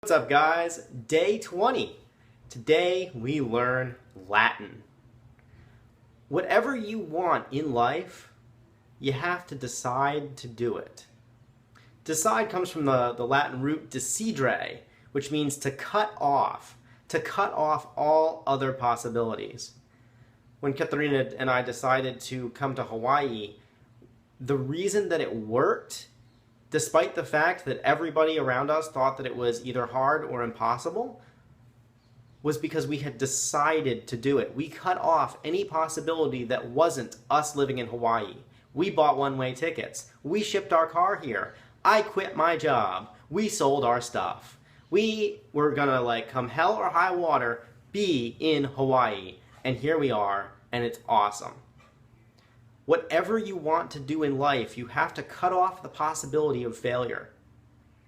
What's up, guys? Day 20. Today we learn Latin. Whatever you want in life, you have to decide to do it. Decide comes from the Latin root decidere, which means to cut off all other possibilities. When Katharina and I decided to come to Hawaii, the reason that it worked, despite the fact that everybody around us thought that it was either hard or impossible, was because we had decided to do it. We cut off any possibility that wasn't us living in Hawaii. We bought one-way tickets. We shipped our car here. I quit my job. We sold our stuff. We were gonna, come hell or high water, be in Hawaii. And here we are, and it's awesome. Whatever you want to do in life, you have to cut off the possibility of failure.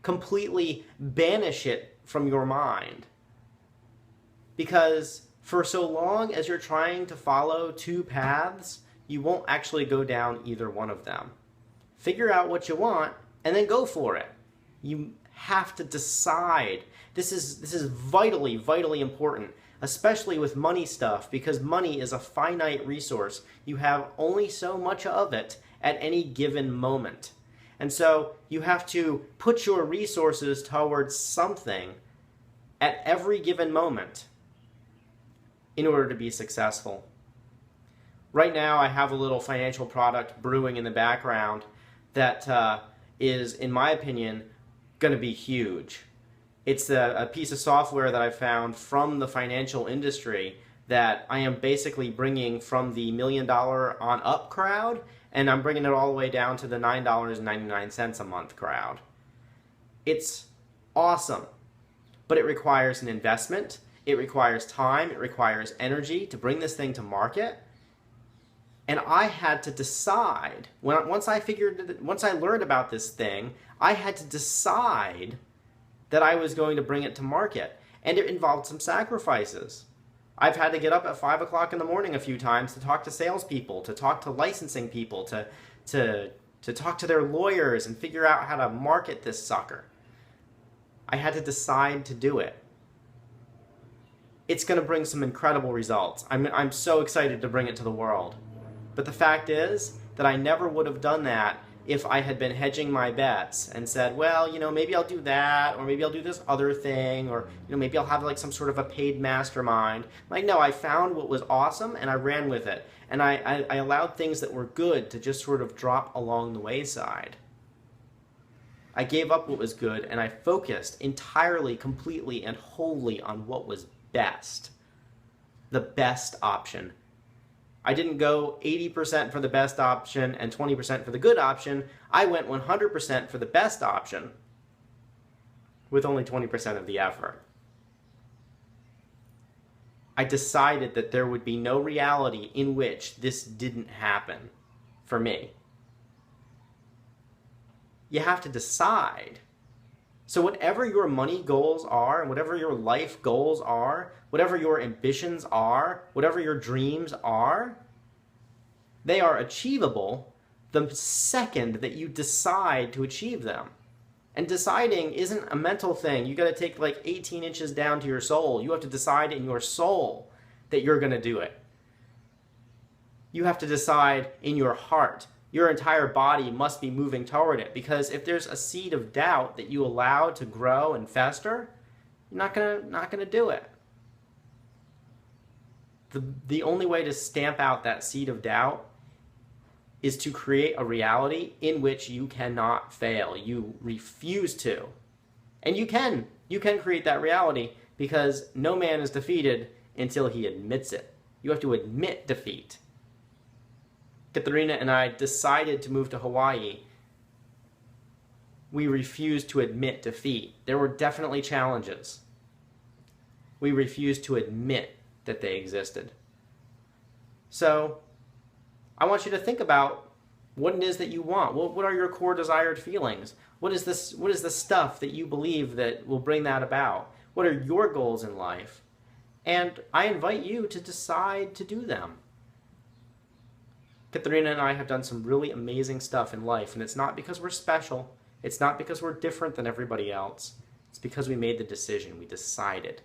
Completely banish it from your mind. Because for so long as you're trying to follow two paths, you won't actually go down either one of them. Figure out what you want and then go for it. You have to decide. This is vitally, vitally important, especially with money stuff, because money is a finite resource. You have only so much of it at any given moment. And so you have to put your resources towards something at every given moment in order to be successful. Right now I have a little financial product brewing in the background that is, in my opinion, going to be huge. It's a piece of software that I found from the financial industry that I am basically bringing from the $1 million on up crowd, and I'm bringing it all the way down to the $9.99 a month crowd. It's awesome, but it requires an investment, it requires time, it requires energy to bring this thing to market. And I had to decide, once I learned about this thing, I had to decide that I was going to bring it to market. And it involved some sacrifices. I've had to get up at 5 o'clock in the morning a few times to talk to salespeople, to talk to licensing people, to talk to their lawyers and figure out how to market this sucker. I had to decide to do it. It's going to bring some incredible results. I'm so excited to bring it to the world. But the fact is that I never would have done that if I had been hedging my bets and said, well, maybe I'll do that, or maybe I'll do this other thing, or maybe I'll have some sort of a paid mastermind. No, I found what was awesome and I ran with it. And I allowed things that were good to just sort of drop along the wayside. I gave up what was good and I focused entirely, completely, and wholly on what was best. The best option. I didn't go 80% for the best option and 20% for the good option. I went 100% for the best option with only 20% of the effort. I decided that there would be no reality in which this didn't happen for me. You have to decide. So whatever your money goals are, and whatever your life goals are, whatever your ambitions are, whatever your dreams are, they are achievable the second that you decide to achieve them. And deciding isn't a mental thing. You got to take 18 inches down to your soul. You have to decide in your soul that you're going to do it. You have to decide in your heart. Your entire body must be moving toward it, because if there's a seed of doubt that you allow to grow and fester, you're not gonna do it. The only way to stamp out that seed of doubt is to create a reality in which you cannot fail. You refuse to. And you can create that reality, because no man is defeated until he admits it. You have to admit defeat. Katharina and I decided to move to Hawaii. We refused to admit defeat. There were definitely challenges. We refused to admit that they existed. So, I want you to think about what it is that you want. What are your core desired feelings? What is the stuff that you believe that will bring that about? What are your goals in life? And I invite you to decide to do them. Katharina and I have done some really amazing stuff in life, and it's not because we're special. It's not because we're different than everybody else. It's because we made the decision, we decided.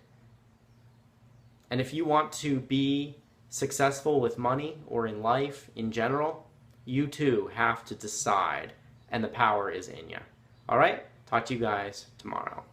And if you want to be successful with money or in life in general, you too have to decide, and the power is in you. All right? Talk to you guys tomorrow.